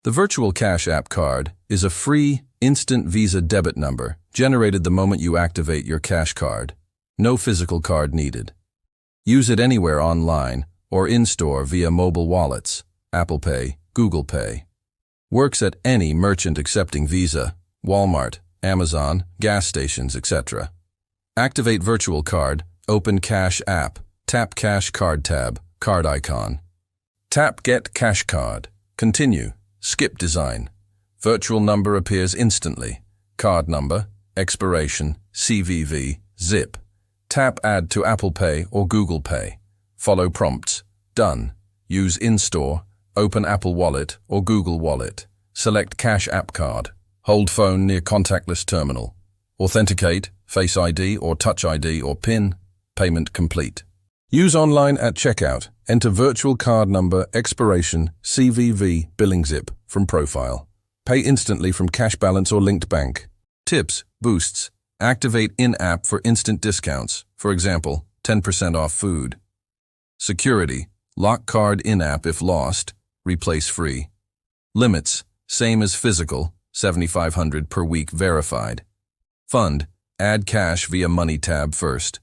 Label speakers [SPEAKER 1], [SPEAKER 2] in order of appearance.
[SPEAKER 1] The Virtual Cash App card is a free, instant Visa debit number generated the moment you activate your cash card. No physical card needed. Use it anywhere online or in-store via mobile wallets, Apple Pay, Google Pay. Works at any merchant accepting Visa, Walmart, Amazon, gas stations, etc. Activate Virtual Card, open Cash App, tap Cash Card tab, card icon. Tap Get Cash Card. Continue. Skip design. Virtual number appears instantly. Card number, expiration, CVV, zip. Tap Add to Apple Pay or Google Pay. Follow prompts. Done. Use in-store, open Apple Wallet or Google Wallet. Select Cash App Card. Hold phone near contactless terminal. Authenticate, Face ID or Touch ID or PIN. Payment complete. Use online at checkout. Enter virtual card number, expiration, CVV, billing zip from profile. Pay instantly from cash balance or linked bank. Tips, boosts. Activate in-app for instant discounts. For example, 10% off food. Security. Lock card in-app if lost. Replace free. Limits. Same as physical. $7,500 per week verified. Fund. Add cash via Money tab first.